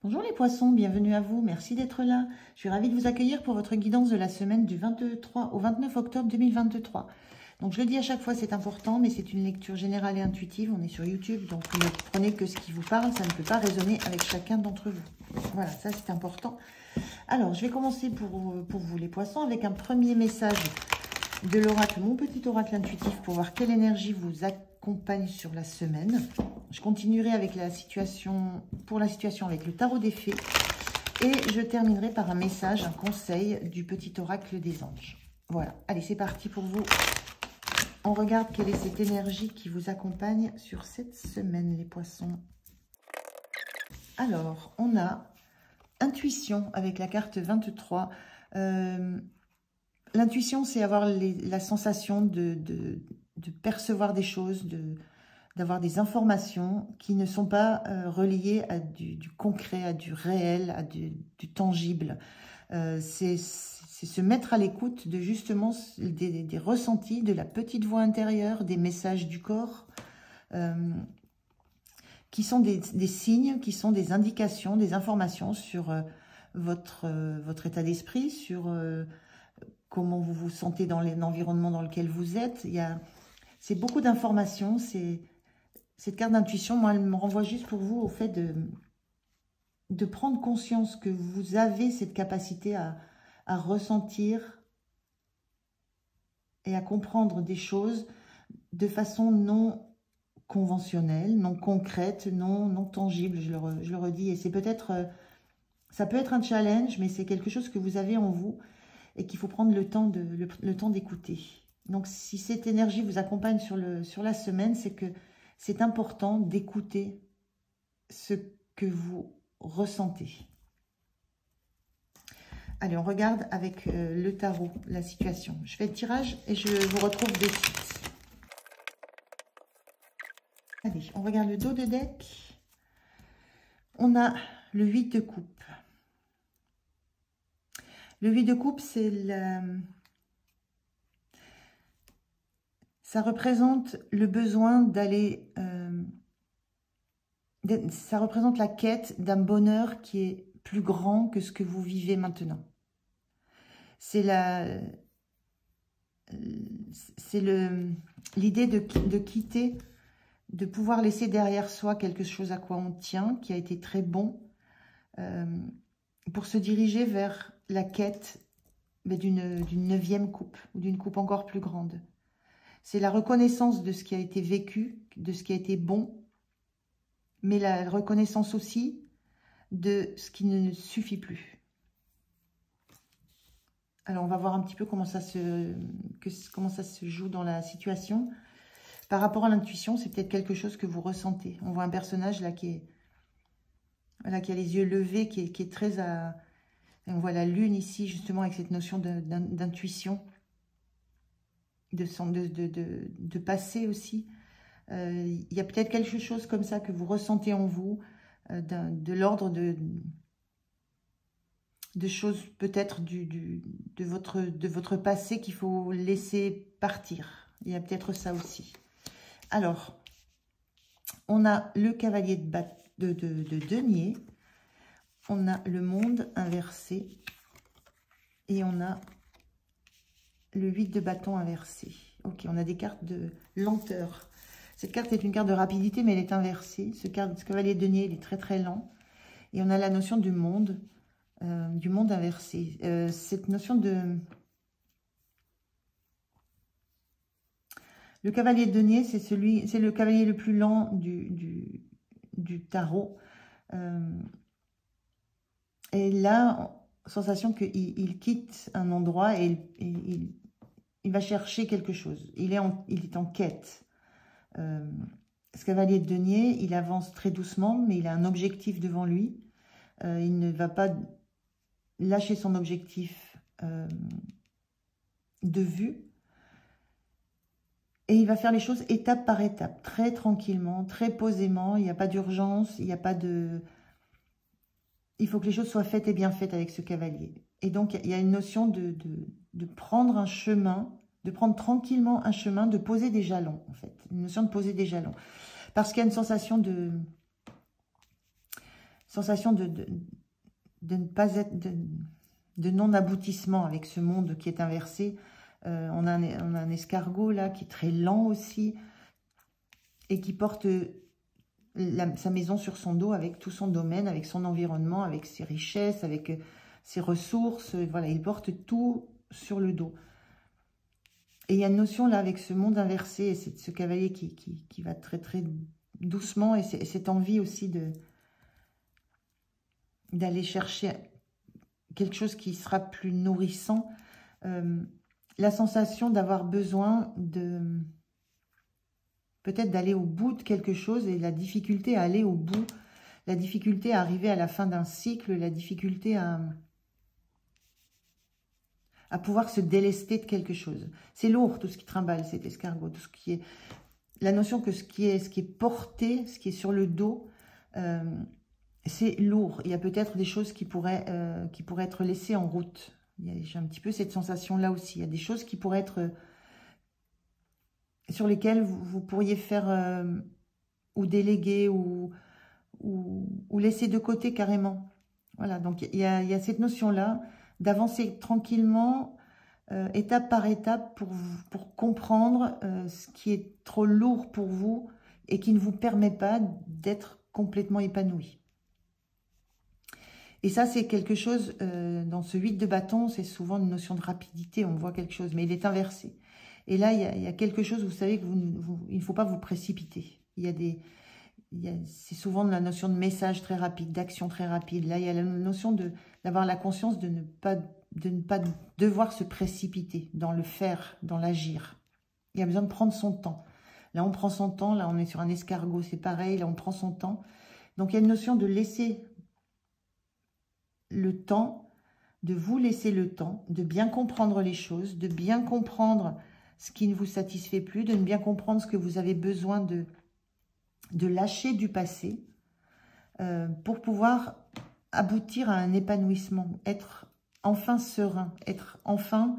Bonjour les poissons, bienvenue à vous, merci d'être là. Je suis ravie de vous accueillir pour votre guidance de la semaine du 23 au 29 octobre 2023. Donc je le dis à chaque fois, c'est important, mais c'est une lecture générale et intuitive. On est sur YouTube, donc ne prenez que ce qui vous parle, ça ne peut pas résonner avec chacun d'entre vous. Voilà, ça c'est important. Alors, je vais commencer pour vous les poissons avec un premier message de l'oracle, mon petit oracle intuitif, pour voir quelle énergie vous accompagne sur la semaine. Je continuerai avec la situation avec le tarot des fées et je terminerai par un message, un conseil du petit oracle des anges. Voilà, allez, c'est parti pour vous. On regarde quelle est cette énergie qui vous accompagne sur cette semaine, les poissons. Alors, on a intuition avec la carte 23. L'intuition, c'est avoir la sensation de percevoir des choses, d'avoir des informations qui ne sont pas reliées à du concret, à du réel, à du tangible. C'est se mettre à l'écoute de justement des ressentis, de la petite voix intérieure, des messages du corps, qui sont des signes, qui sont des indications, des informations sur votre état d'esprit, sur comment vous vous sentez dans l'environnement dans lequel vous êtes. C'est beaucoup d'informations. Cette carte d'intuition, moi, elle me renvoie juste pour vous au fait de prendre conscience que vous avez cette capacité à ressentir et à comprendre des choses de façon non conventionnelle, non concrète, non tangible, je le redis. Et c'est peut-être, ça peut être un challenge, mais c'est quelque chose que vous avez en vous et qu'il faut prendre le temps d'écouter. Donc, si cette énergie vous accompagne sur la semaine, c'est que c'est important d'écouter ce que vous ressentez. Allez, on regarde avec le tarot la situation. Je fais le tirage et je vous retrouve de suite. Allez, on regarde le dos de deck. On a le 8 de coupe. Le 8 de coupe, ça représente le besoin d'aller... ça représente la quête d'un bonheur qui est plus grand que ce que vous vivez maintenant. C'est l'idée de quitter, de pouvoir laisser derrière soi quelque chose à quoi on tient, qui a été très bon, pour se diriger vers la quête d'une 9e coupe, ou d'une coupe encore plus grande. C'est la reconnaissance de ce qui a été vécu, de ce qui a été bon, mais la reconnaissance aussi de ce qui ne suffit plus. Alors, on va voir un petit peu comment ça se joue dans la situation. Par rapport à l'intuition, c'est peut-être quelque chose que vous ressentez. On voit un personnage là qui a les yeux levés, qui est très à... On voit la lune ici, justement, avec cette notion d'intuition, de passer aussi. Il y a peut-être quelque chose comme ça que vous ressentez en vous, de l'ordre de choses peut-être de votre passé qu'il faut laisser partir. Il y a peut-être ça aussi. Alors, on a le cavalier de denier, on a le monde inversé et on a le 8 de bâton inversé. Ok, on a des cartes de lenteur. Cette carte est une carte de rapidité, mais elle est inversée. Ce cavalier de denier, il est très très lent. Et on a la notion du monde inversé. Cette notion de... Le cavalier de denier, c'est le cavalier le plus lent du tarot. Et là, sensation qu'il quitte un endroit et il va chercher quelque chose. Il est en quête. Ce cavalier de denier, il avance très doucement, mais il a un objectif devant lui. Il ne va pas lâcher son objectif de vue. Et il va faire les choses étape par étape, très tranquillement, très posément. Il n'y a pas d'urgence, il n'y a pas de... Il faut que les choses soient faites et bien faites avec ce cavalier. Et donc, il y a une notion de prendre un chemin, de prendre tranquillement un chemin, de poser des jalons, en fait. Une notion de poser des jalons. Parce qu'il y a une sensation sensation de ne pas être, de non-aboutissement avec ce monde qui est inversé. On a un escargot là qui est très lent aussi et qui porte sa maison sur son dos avec tout son domaine, avec son environnement, avec ses richesses, avec ses ressources. Voilà, il porte tout sur le dos. Et il y a une notion là avec ce monde inversé, et c'est ce cavalier qui va très très doucement, et cette envie aussi d'aller chercher quelque chose qui sera plus nourrissant. La sensation d'avoir besoin de peut-être d'aller au bout de quelque chose, et la difficulté à aller au bout, la difficulté à arriver à la fin d'un cycle, la difficulté à pouvoir se délester de quelque chose. C'est lourd tout ce qui trimballe cet escargot, tout ce qui est la notion que ce qui est porté, ce qui est sur le dos, c'est lourd. Il y a peut-être des choses qui pourraient être laissées en route. J'ai un petit peu cette sensation-là aussi. Il y a des choses qui pourraient être sur lesquelles vous pourriez faire ou déléguer ou laisser de côté carrément. Voilà, donc il y a cette notion-là d'avancer tranquillement, étape par étape, pour comprendre ce qui est trop lourd pour vous et qui ne vous permet pas d'être complètement épanoui. Et ça, c'est quelque chose, dans ce 8 de bâton, c'est souvent une notion de rapidité, on voit quelque chose, mais il est inversé. Et là, il y a quelque chose, vous savez, il ne faut pas vous précipiter. C'est souvent la notion de message très rapide, d'action très rapide. Là, il y a la notion d'avoir la conscience de ne pas devoir se précipiter dans le faire, dans l'agir. Il y a besoin de prendre son temps. Là, on prend son temps. Là, on est sur un escargot, c'est pareil. Là, on prend son temps. Donc, il y a une notion de laisser le temps, de vous laisser le temps, de bien comprendre les choses, de bien comprendre ce qui ne vous satisfait plus, de bien comprendre ce que vous avez besoin de lâcher du passé pour pouvoir aboutir à un épanouissement, être enfin serein, être enfin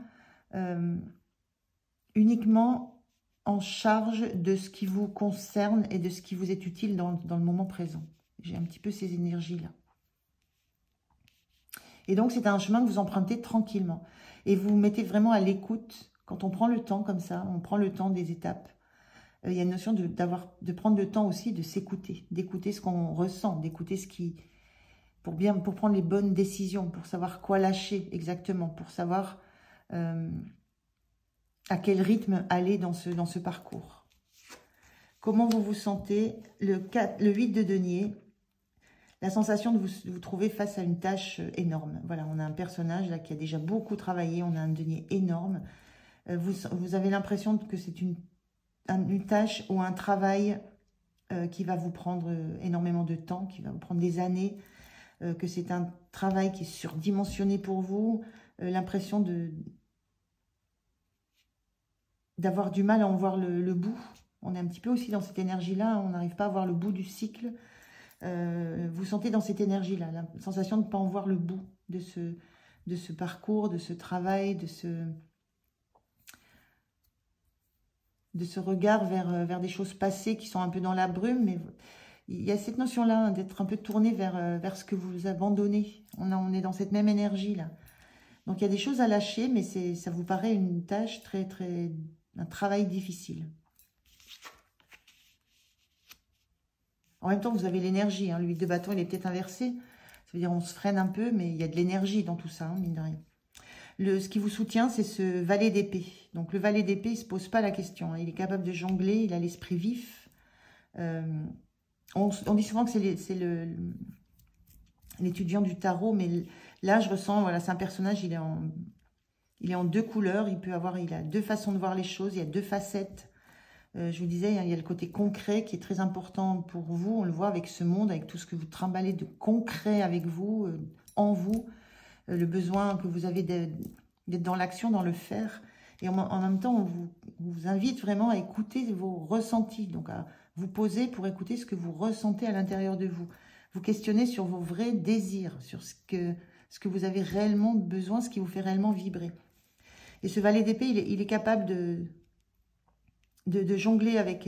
uniquement en charge de ce qui vous concerne et de ce qui vous est utile dans le moment présent. J'ai un petit peu ces énergies-là. Et donc, c'est un chemin que vous empruntez tranquillement. Et vous vous mettez vraiment à l'écoute. Quand on prend le temps comme ça, on prend le temps des étapes. Il y a une notion de prendre le temps aussi de s'écouter, d'écouter ce qu'on ressent, d'écouter ce qui... pour prendre les bonnes décisions, pour savoir quoi lâcher exactement, pour savoir à quel rythme aller dans ce parcours. Comment vous vous sentez? Le 8 de denier, la sensation de vous trouver face à une tâche énorme. Voilà, on a un personnage là qui a déjà beaucoup travaillé, on a un denier énorme. Vous avez l'impression que c'est une tâche ou un travail qui va vous prendre énormément de temps, qui va vous prendre des années, que c'est un travail qui est surdimensionné pour vous, l'impression d'avoir du mal à en voir le bout. On est un petit peu aussi dans cette énergie-là, on n'arrive pas à voir le bout du cycle. Vous sentez dans cette énergie-là, la sensation de ne pas en voir le bout de ce parcours, de ce travail, de ce regard vers des choses passées qui sont un peu dans la brume, mais il y a cette notion-là hein, d'être un peu tourné vers ce que vous abandonnez. On est dans cette même énergie-là. Donc, il y a des choses à lâcher, mais ça vous paraît une tâche un travail difficile. En même temps, vous avez l'énergie. Hein, le 8 de bâton, il est peut-être inversé. Ça veut dire on se freine un peu, mais il y a de l'énergie dans tout ça, hein, mine de rien. Ce qui vous soutient, c'est ce valet d'épée. Donc, le valet d'épée, il ne se pose pas la question. Hein. Il est capable de jongler, il a l'esprit vif. On dit souvent que c'est l'étudiant du tarot, mais là, je ressens, voilà, c'est un personnage, il est en deux couleurs. Il a deux façons de voir les choses, il y a deux facettes. Je vous disais, il y a le côté concret qui est très important pour vous. On le voit avec ce monde, avec tout ce que vous trimballez de concret avec vous, en vous. Le besoin que vous avez d'être dans l'action, dans le faire. Et en même temps, on vous invite vraiment à écouter vos ressentis. Donc, à vous poser pour écouter ce que vous ressentez à l'intérieur de vous. Vous questionnez sur vos vrais désirs, sur ce que vous avez réellement besoin, ce qui vous fait réellement vibrer. Et ce valet d'épée, il est capable de jongler avec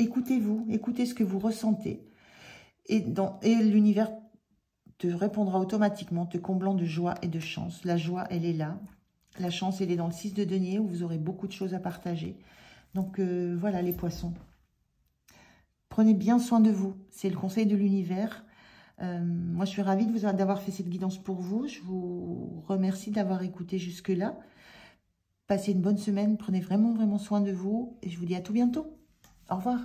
Écoutez-vous, écoutez ce que vous ressentez. Et l'univers te répondra automatiquement, te comblant de joie et de chance. La joie, elle est là. La chance, elle est dans le 6 de denier, où vous aurez beaucoup de choses à partager. Donc, voilà les poissons. Prenez bien soin de vous. C'est le conseil de l'univers. Moi, je suis ravie d'avoir fait cette guidance pour vous. Je vous remercie d'avoir écouté jusque-là. Passez une bonne semaine. Prenez vraiment, vraiment soin de vous. Et je vous dis à tout bientôt. Au revoir.